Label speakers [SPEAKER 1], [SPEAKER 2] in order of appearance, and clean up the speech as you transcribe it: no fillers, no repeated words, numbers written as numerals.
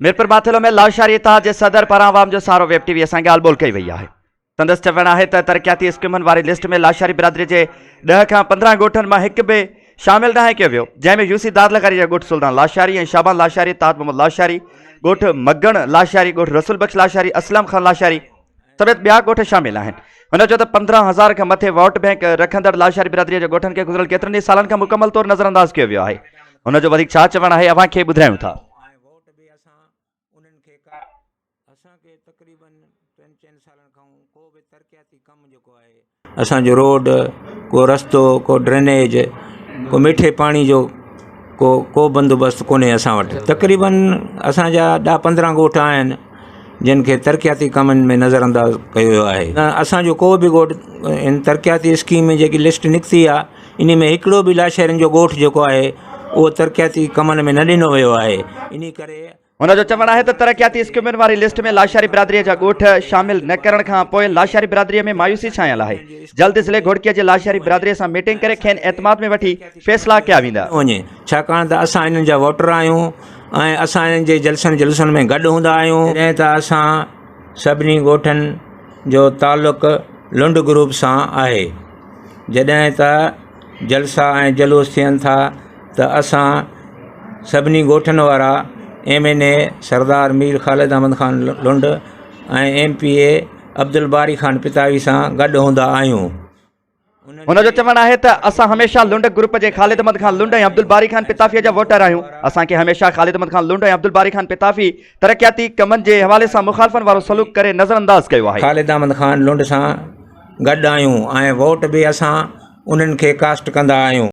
[SPEAKER 1] मीरपुर माथिलो में लाशारी इतिहाद जे सदर पारां आवाम जो सहारो वेब टीवी असांखे ॻाल्हि ॿोल कई वई आहे। संदसि चवणु आहे त तरक़ियाती स्कीमुनि वारी लिस्ट में लाशारी बिरादरी जे 10 खां 15 ॻोठनि मां हिकु बि शामिल नाहे कयो वियो, जंहिंमें यूसी दादलकारी जा ॻोठ सुल्तान लाशारी ऐं शाबान लाशारी, ताज मोहम्मद लाशारी, ॻोठ मगण लाशारी, ॻोठ रसूल बख्श लाशारी, असलम खान लाशारी समेत ॿिया ॻोठ शामिल आहिनि। हुन चयो त 15,000 खां मथे वोट बैंक रखंदड़ लाशारी बिरादरीअ जे ॻोठनि खे गुज़िरियल केतिरनि ई सालनि खां मुकमल तौरु नज़रअंदाज़ कयो वियो आहे। हुन जो वधीक छा चवणु आहे अव्हां खे ॿुधायूं था।
[SPEAKER 2] असांजो रोड, को रस्तो, को ड्रेनेज, को मीठे पानी जो को बंदोबस्त कोन्हे असां वटि। तक़रीबन असांजा 10-15 ॻोठ आहिनि जिन खे तरक़ियाती कमनि में नज़रअंदाज़ कयो वियो आहे। असांजो को बि ॻोठ इन तरक़ियाती स्कीम में जेकी लिस्ट निकिती आहे इन में हिकिड़ो बि लाशारियुनि जो ॻोठ जेको आहे उहो तरक़ियाती कमनि में न ॾिनो वियो आहे। इन करे
[SPEAKER 1] हुन जो चवणु आहे त तरक़ियाती स्कीमुनि वारी लिस्ट में लाशारी बिरादरीअ जा ॻोठ शामिल न करण खां पोइ लाशारी बिरादरीअ में मायूसी छायल आहे। जल्द ज़िले घोड़कीअ जे लाशारी बिरादरीअ सां मीटिंग करे खेनि एतमाद में वठी फ़ैसिला कया वेंदा
[SPEAKER 2] वञे, छाकाणि त असां इन्हनि जा वोटर आहियूं ऐं असां इन्हनि जे जलसनि जुलूसनि में गॾु हूंदा आहियूं। जॾहिं त असां सभिनी ॻोठनि जो तालुक़ लुंड ग्रुप सां आहे। जॾहिं त जलसा ऐं जलूस थियनि था त असां सभिनी ॻोठनि वारा MNA सरदार मीर ख़ालिद अहमद ख़ान लुंड ऐं MPA अब्दुल बारी ख़ान पितावी सां गॾु हूंदा आहियूं।
[SPEAKER 1] हुन जो चवणु आहे त असां हमेशह लुंड ग्रुप जे ख़ालिद अहमद ख़ान लुंड ऐं अब्दुल बारी ख़ान पिताफ़ीअ जा वोटर आहियूं। असांखे हमेशह ख़ालिद अहमद ख़ान लुंड ऐं अब्दुल बारी ख़ान पिताफ़ी तरक़ियाती कमनि जे हवाले सां मुख़ालफ़नि वारो सलूक करे नज़रअंदाज़ कयो आहे।
[SPEAKER 2] ख़ालिद अहमद ख़ान लुंड सां गॾु आहियूं ऐं वोट बि असां उन्हनि खे कास्ट कंदा आहियूं।